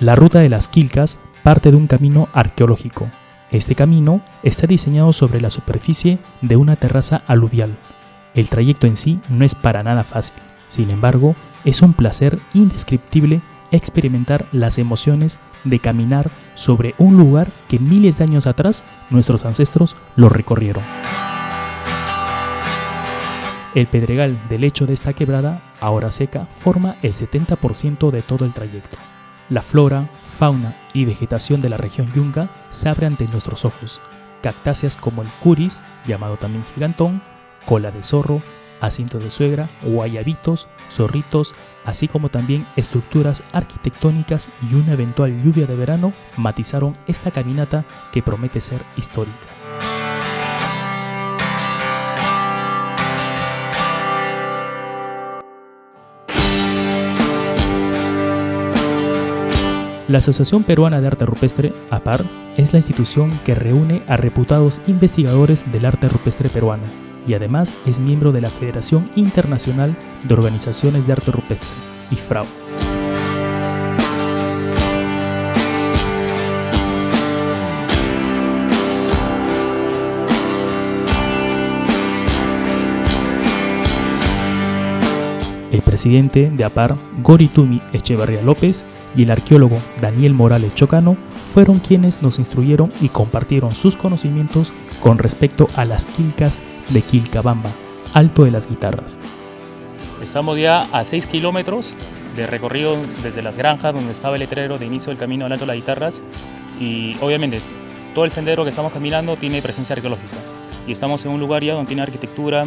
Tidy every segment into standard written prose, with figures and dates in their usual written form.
La ruta de las Quilcas parte de un camino arqueológico. Este camino está diseñado sobre la superficie de una terraza aluvial. El trayecto en sí no es para nada fácil. Sin embargo, es un placer indescriptible experimentar las emociones de caminar sobre un lugar que miles de años atrás nuestros ancestros lo recorrieron. El pedregal del lecho de esta quebrada, ahora seca, forma el 70% de todo el trayecto. La flora, fauna y vegetación de la región Yunga se abre ante nuestros ojos. Cactáceas como el curis, llamado también gigantón, cola de zorro, asiento de suegra, guayabitos, zorritos, así como también estructuras arquitectónicas y una eventual lluvia de verano matizaron esta caminata que promete ser histórica. La Asociación Peruana de Arte Rupestre, APAR, es la institución que reúne a reputados investigadores del arte rupestre peruano y además es miembro de la Federación Internacional de Organizaciones de Arte Rupestre, IFRAU. El presidente de APAR, Goritumi Echeverría López, y el arqueólogo Daniel Morales Chocano fueron quienes nos instruyeron y compartieron sus conocimientos con respecto a las quilcas de Quilcabamba, Alto de las Guitarras. Estamos ya a 6 kilómetros de recorrido desde las granjas donde estaba el letrero de inicio del camino al Alto de las Guitarras y obviamente todo el sendero que estamos caminando tiene presencia arqueológica y estamos en un lugar ya donde tiene arquitectura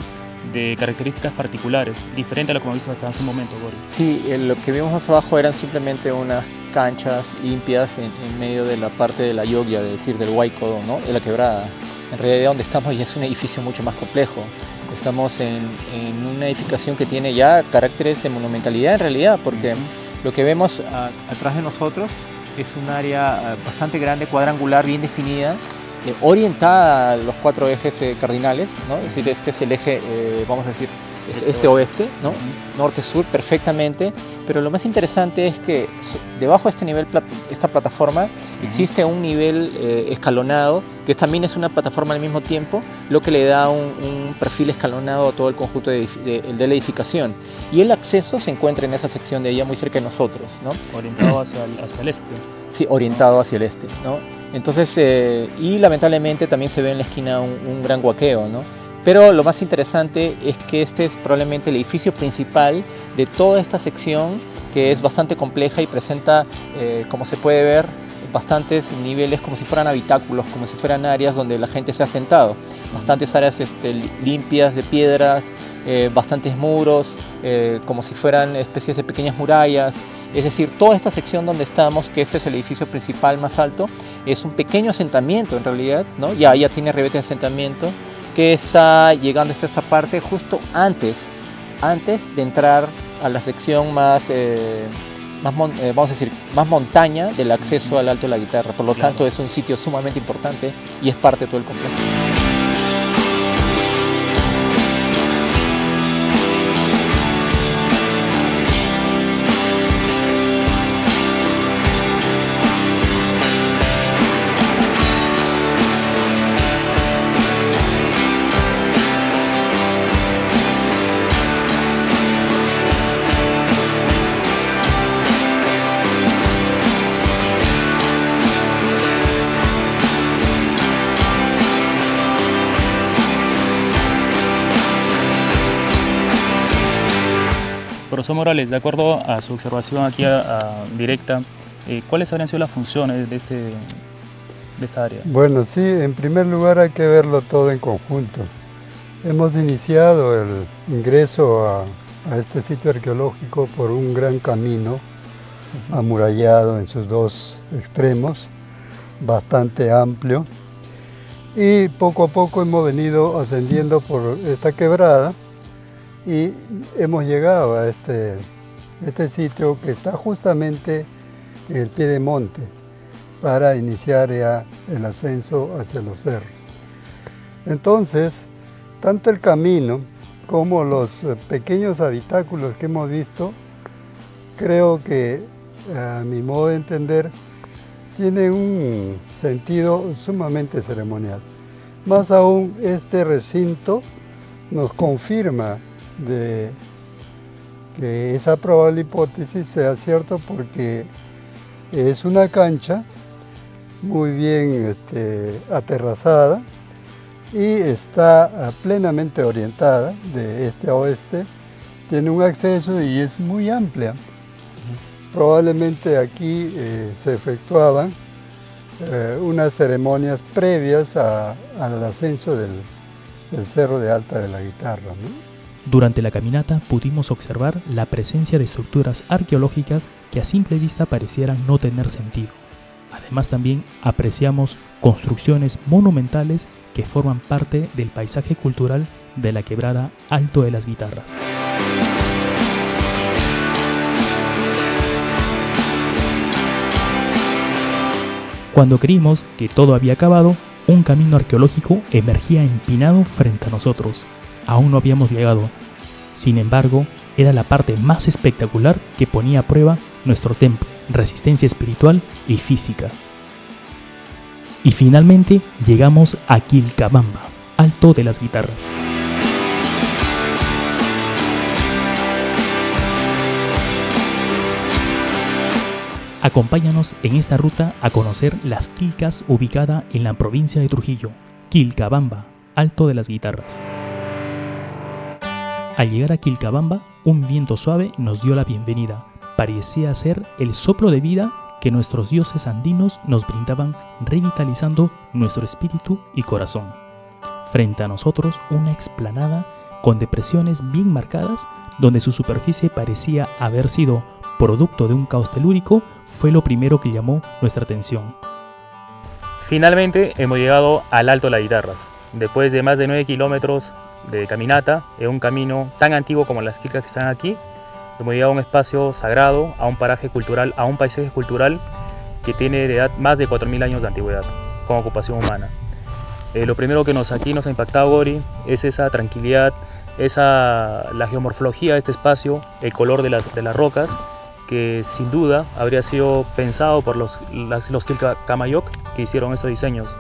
de características particulares, diferente a lo que hemos visto hasta hace un momento, Gori. Sí, lo que vimos más abajo eran simplemente unas canchas limpias en medio de la parte de la Yogya, es decir, del Huayco, ¿no? De la quebrada. En realidad donde estamos ya es un edificio mucho más complejo. Estamos en una edificación que tiene ya caracteres de monumentalidad en realidad, porque lo que vemos atrás de nosotros es un área bastante grande, cuadrangular, bien definida, orientada a los 4 ejes cardinales, ¿no? Es decir, este es el eje, vamos a decir, este-oeste, ¿no? Norte-sur, perfectamente, pero lo más interesante es que debajo de este nivel, esta plataforma, existe un nivel escalonado, que también es una plataforma al mismo tiempo, lo que le da un perfil escalonado a todo el conjunto de la edificación. Y el acceso se encuentra en esa sección de ella, muy cerca de nosotros, ¿no? Orientado hacia el este. Sí, orientado hacia el este, ¿no? Entonces, y lamentablemente también se ve en la esquina un gran huaqueo, ¿no? Pero lo más interesante es que este es probablemente el edificio principal de toda esta sección, que es bastante compleja y presenta, como se puede ver, bastantes niveles como si fueran habitáculos, como si fueran áreas donde la gente se ha sentado. Bastantes áreas limpias de piedras, bastantes muros, como si fueran especies de pequeñas murallas. Es decir, toda esta sección donde estamos, que este es el edificio principal más alto, es un pequeño asentamiento en realidad, ¿no? Ya tiene ribete de asentamiento, que está llegando hasta esta parte justo antes de entrar a la sección más vamos a decir, más montaña del acceso al Alto de la Guitarra. Por lo tanto, es un sitio sumamente importante y es parte de todo el complejo. Profesor Morales, de acuerdo a su observación aquí directa, ¿cuáles habrían sido las funciones de esta área? Bueno, sí, en primer lugar hay que verlo todo en conjunto. Hemos iniciado el ingreso a este sitio arqueológico por un gran camino amurallado en sus 2 extremos, bastante amplio, y poco a poco hemos venido ascendiendo por esta quebrada y hemos llegado a este sitio que está justamente en el pie de monte para iniciar ya el ascenso hacia los cerros. Entonces, tanto el camino como los pequeños habitáculos que hemos visto, creo que a mi modo de entender, tiene un sentido sumamente ceremonial. Más aún, este recinto nos confirma de que esa probable hipótesis sea cierto, porque es una cancha muy bien aterrazada y está plenamente orientada de este a oeste. Tiene un acceso y es muy amplia. Probablemente aquí se efectuaban unas ceremonias previas al ascenso del Cerro de Alta de la Guitarra, ¿no? Durante la caminata pudimos observar la presencia de estructuras arqueológicas que a simple vista parecieran no tener sentido. Además, también apreciamos construcciones monumentales que forman parte del paisaje cultural de la quebrada Alto de las Guitarras. Cuando creímos que todo había acabado, un camino arqueológico emergía empinado frente a nosotros. Aún no habíamos llegado. Sin embargo, era la parte más espectacular que ponía a prueba nuestro temple, resistencia espiritual y física. Y finalmente llegamos a Quilcabamba, Alto de las Guitarras. Acompáñanos en esta ruta a conocer las quilcas ubicada en la provincia de Trujillo, Quilcabamba, Alto de las Guitarras. Al llegar a Quilcabamba, un viento suave nos dio la bienvenida. Parecía ser el soplo de vida que nuestros dioses andinos nos brindaban, revitalizando nuestro espíritu y corazón. Frente a nosotros, una explanada con depresiones bien marcadas, donde su superficie parecía haber sido producto de un caos telúrico, fue lo primero que llamó nuestra atención. Finalmente hemos llegado al Alto de las Guitarras, después de más de 9 kilómetros de caminata, en un camino tan antiguo como las quilcas que están aquí. Hemos llegado a un espacio sagrado, a un paraje cultural, a un paisaje cultural que tiene de edad más de 4.000 años de antigüedad, con ocupación humana. Lo primero que aquí nos ha impactado, Gori, es esa tranquilidad, la geomorfología de este espacio, el color de las rocas, que sin duda habría sido pensado por los Quilcamayoc que hicieron estos diseños.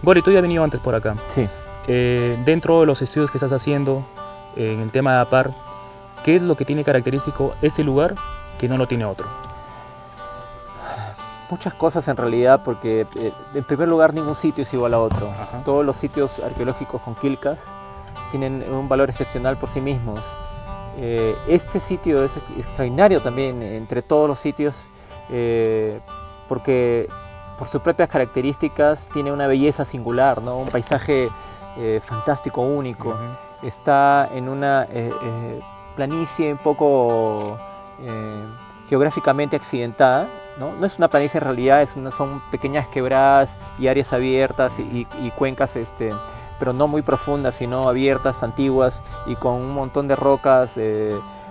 Gori, tú ya has venido antes por acá. Sí. Dentro de los estudios que estás haciendo en el tema de APAR, ¿qué es lo que tiene característico este lugar que no lo tiene otro? Muchas cosas en realidad, porque en primer lugar ningún sitio es igual a otro. Ajá. Todos los sitios arqueológicos con quilcas tienen un valor excepcional por sí mismos. Este sitio es extraordinario también entre todos los sitios, porque por sus propias características tiene una belleza singular, ¿no? Un paisaje fantástico, único. Uh-huh. Está en una planicie un poco geográficamente accidentada, ¿no? No es una planicie en realidad, son pequeñas quebradas y áreas abiertas y cuencas pero no muy profundas, sino abiertas, antiguas y con un montón de rocas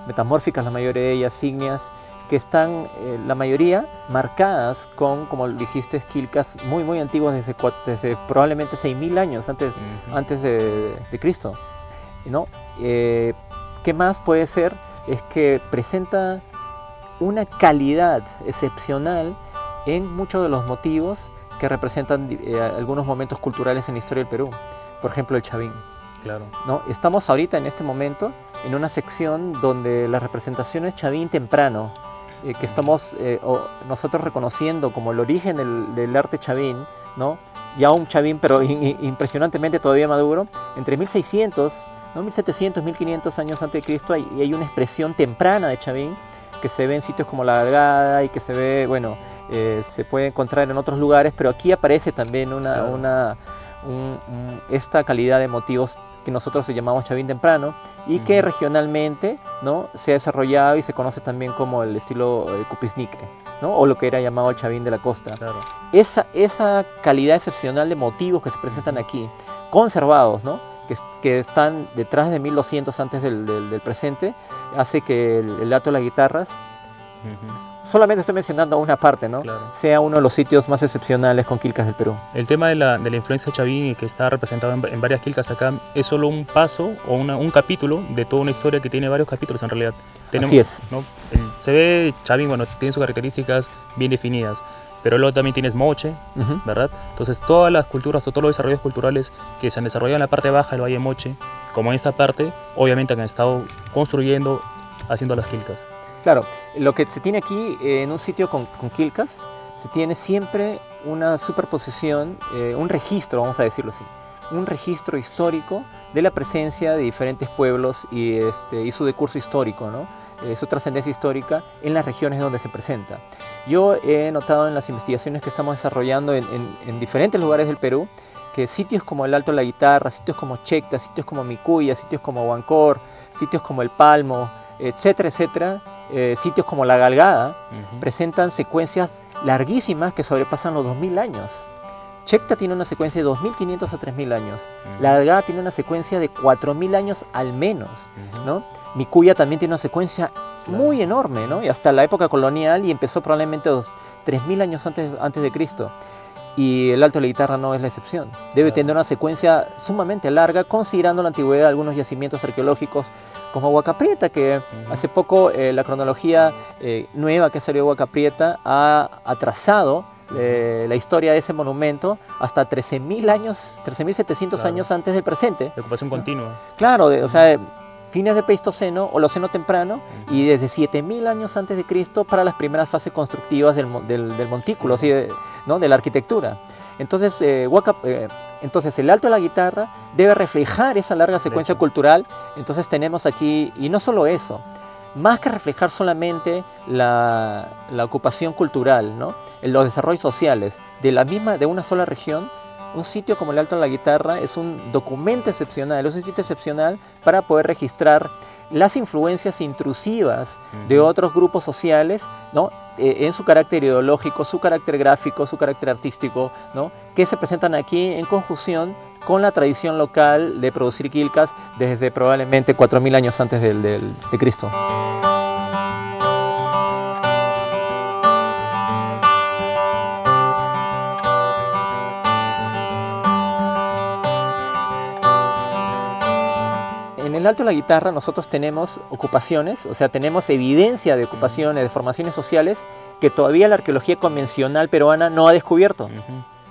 metamórficas, la mayoría de ellas ígneas, que están la mayoría marcadas con, como dijiste, quilcas muy muy antiguas desde probablemente 6.000 años antes de Cristo, ¿no? ¿Qué más puede ser? Es que presenta una calidad excepcional en muchos de los motivos que representan algunos momentos culturales en la historia del Perú. Por ejemplo, el Chavín. Claro. ¿No? Estamos ahorita en este momento en una sección donde las representaciones Chavín temprano, que estamos nosotros reconociendo como el origen del arte Chavín, ¿no? Ya un Chavín, pero impresionantemente todavía maduro, entre 1600, ¿no? 1700, 1500 años antes de Cristo, hay una expresión temprana de Chavín que se ve en sitios como La Galgada y que se ve, bueno, se puede encontrar en otros lugares, pero aquí aparece también esta calidad de motivos que nosotros llamamos Chavín temprano y que regionalmente, ¿no? se ha desarrollado y se conoce también como el estilo Cupisnique, ¿no? O lo que era llamado el Chavín de la costa. Claro. Esa calidad excepcional de motivos que se presentan aquí, conservados, ¿no? que están detrás de 1200 antes del presente, hace que el Alto de las Guitarras solamente estoy mencionando una parte, ¿no? Claro. Sea uno de los sitios más excepcionales con quilcas del Perú. El tema de la influencia chavín y que está representado en varias quilcas acá es solo un paso o un capítulo de toda una historia que tiene varios capítulos en realidad. Así es. ¿no? Se ve chavín, bueno, tiene sus características bien definidas, pero luego también tienes moche, ¿verdad? Entonces todas las culturas o todos los desarrollos culturales que se han desarrollado en la parte baja del Valle de Moche, como en esta parte, obviamente han estado construyendo, haciendo las quilcas. Claro, lo que se tiene aquí en un sitio con quilcas, se tiene siempre una superposición, un registro, vamos a decirlo así, un registro histórico de la presencia de diferentes pueblos y su decurso histórico, ¿no? Su trascendencia histórica en las regiones donde se presenta. Yo he notado en las investigaciones que estamos desarrollando en diferentes lugares del Perú que sitios como el Alto de la Guitarra, sitios como Checta, sitios como Micuya, sitios como Huancor, sitios como El Palmo, etcétera, etcétera, sitios como La Galgada, presentan secuencias larguísimas que sobrepasan los 2000 años. Checta tiene una secuencia de 2500 a 3000 años. La Galgada tiene una secuencia de 4000 años al menos, ¿no? Micuya también tiene una secuencia muy enorme, ¿no? Y hasta la época colonial, y empezó probablemente 3000 años antes de Cristo. Y el Alto de la Guitarra no es la excepción. Debe tener una secuencia sumamente larga, considerando la antigüedad de algunos yacimientos arqueológicos como Huaca Prieta, que hace poco la cronología nueva que salió de Huaca Prieta ha atrasado la historia de ese monumento hasta 13.000 años, 13.700 años antes del presente. De ocupación continua. Claro, o sea, fines del Pleistoceno, Holoceno temprano, y desde 7.000 años antes de Cristo para las primeras fases constructivas del montículo, ¿sí? ¿No? De la arquitectura. Entonces, entonces, el Alto de la Guitarra debe reflejar esa larga secuencia cultural. Entonces tenemos aquí, y no solo eso, más que reflejar solamente la ocupación cultural, ¿no? Los desarrollos sociales de una sola región, un sitio como el Alto de la Guitarra es un documento excepcional, es un sitio excepcional para poder registrar las influencias intrusivas de otros grupos sociales, ¿no? En su carácter ideológico, su carácter gráfico, su carácter artístico, ¿no? Que se presentan aquí en conjunción con la tradición local de producir quilcas desde probablemente 4000 años antes de Cristo. En el Alto de la Guitarra nosotros tenemos ocupaciones, o sea, tenemos evidencia de ocupaciones, de formaciones sociales que todavía la arqueología convencional peruana no ha descubierto.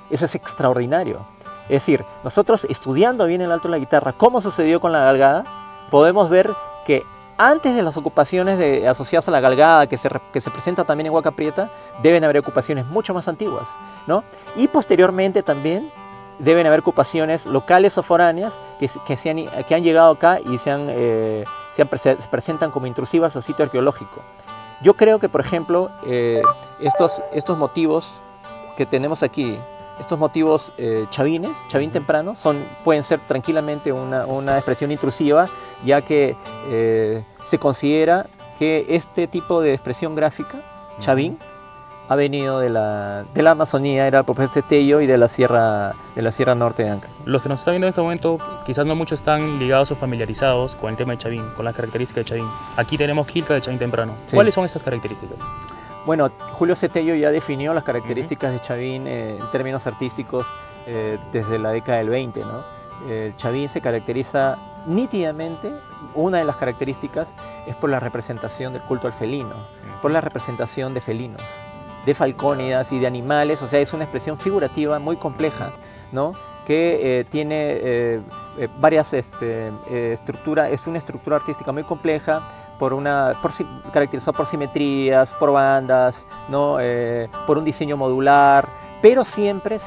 Eso es extraordinario. Es decir, nosotros estudiando bien el Alto de la Guitarra, cómo sucedió con la Galgada, podemos ver que antes de las ocupaciones asociadas a la Galgada, que se presenta también en Huaca Prieta, deben haber ocupaciones mucho más antiguas, ¿no? Y posteriormente también deben haber ocupaciones locales o foráneas que han llegado acá y se presentan como intrusivas al sitio arqueológico. Yo creo que, por ejemplo, estos motivos que tenemos aquí, estos motivos chavín temprano, pueden ser tranquilamente una expresión intrusiva, ya que se considera que este tipo de expresión gráfica, chavín, ha venido de la Amazonía, era por este Tello y de la Sierra Norte de Anca. Los que nos están viendo en este momento, quizás no muchos están ligados o familiarizados con el tema de chavín, con las características de chavín. Aquí tenemos quilca de chavín temprano. Sí. ¿Cuáles son esas características? Bueno, Julio Tello ya definió las características de chavín en términos artísticos desde la década del 20, ¿no? El chavín se caracteriza nítidamente, una de las características es por la representación del culto al felino, por la representación de felinos, de falcónidas y de animales, o sea, es una expresión figurativa muy compleja, ¿no? Que tiene varias estructuras, es una estructura artística muy compleja, caracterizada por simetrías, por bandas, ¿no? Por un diseño modular, pero siempre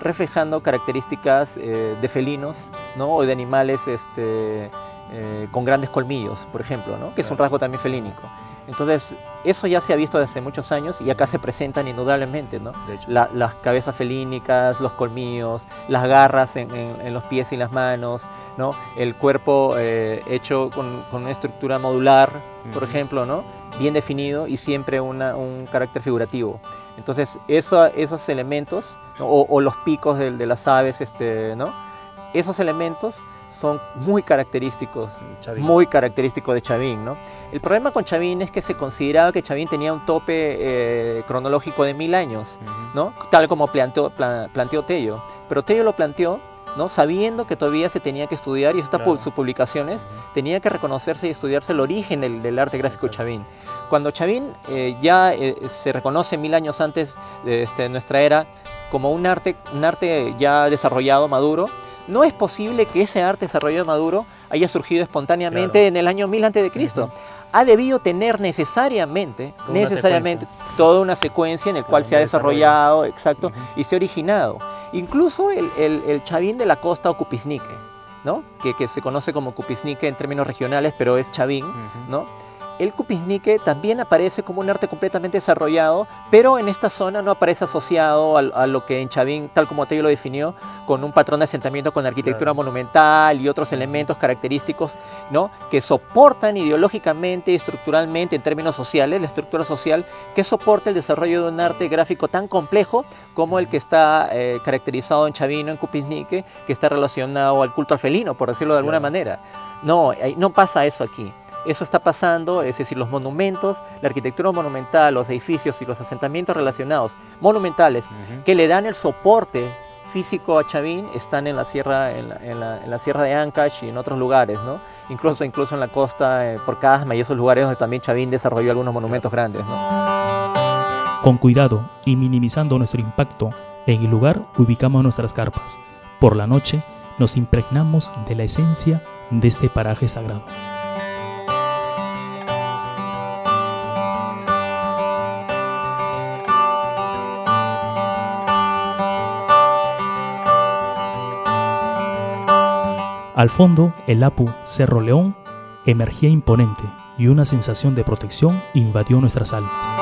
reflejando características de felinos, ¿no? O de animales con grandes colmillos, por ejemplo, ¿no? Que es un rasgo también felínico. Entonces, eso ya se ha visto desde hace muchos años y acá se presentan indudablemente, ¿no? De hecho, las cabezas felínicas, los colmillos, las garras en los pies y las manos, ¿no? El cuerpo hecho con una estructura modular, por ejemplo, ¿no? Bien definido y siempre un carácter figurativo. Entonces, esos elementos, ¿no? o los picos de las aves, ¿no? Esos elementos son muy característicos de Chavín, ¿no? El problema con Chavín es que se consideraba que Chavín tenía un tope cronológico de 1000 años, ¿no? Tal como planteó Tello. Pero Tello lo planteó, ¿no? Sabiendo que todavía se tenía que estudiar, y sus publicaciones, tenía que reconocerse y estudiarse el origen del arte gráfico de Chavín. Cuando Chavín se reconoce 1000 años antes de nuestra era como un arte ya desarrollado, maduro, no es posible que ese arte desarrollado maduro haya surgido espontáneamente en el año 1000 a.C. Ha debido tener necesariamente toda una secuencia en la cual se ha desarrollado, y se ha originado. Incluso el Chavín de la costa o Cupisnique, ¿no? que se conoce como Cupisnique en términos regionales, pero es Chavín, ¿no? El Cupisnique también aparece como un arte completamente desarrollado, pero en esta zona no aparece asociado a lo que en Chavín, tal como Tello lo definió, con un patrón de asentamiento con arquitectura monumental y otros elementos característicos, ¿no? que soportan ideológicamente y estructuralmente en términos sociales, la estructura social que soporta el desarrollo de un arte gráfico tan complejo como el que está caracterizado en Chavín o en Cupisnique, que está relacionado al culto al felino, por decirlo de alguna manera. No pasa eso aquí. Eso está pasando, es decir, los monumentos, la arquitectura monumental, los edificios y los asentamientos relacionados monumentales que le dan el soporte físico a Chavín están en la sierra, en la sierra de Ancash y en otros lugares, ¿no? Incluso en la costa, por Casma y esos lugares donde también Chavín desarrolló algunos monumentos grandes, ¿no? Con cuidado y minimizando nuestro impacto, en el lugar ubicamos nuestras carpas. Por la noche nos impregnamos de la esencia de este paraje sagrado. Al fondo, el Apu Cerro León emergía imponente y una sensación de protección invadió nuestras almas.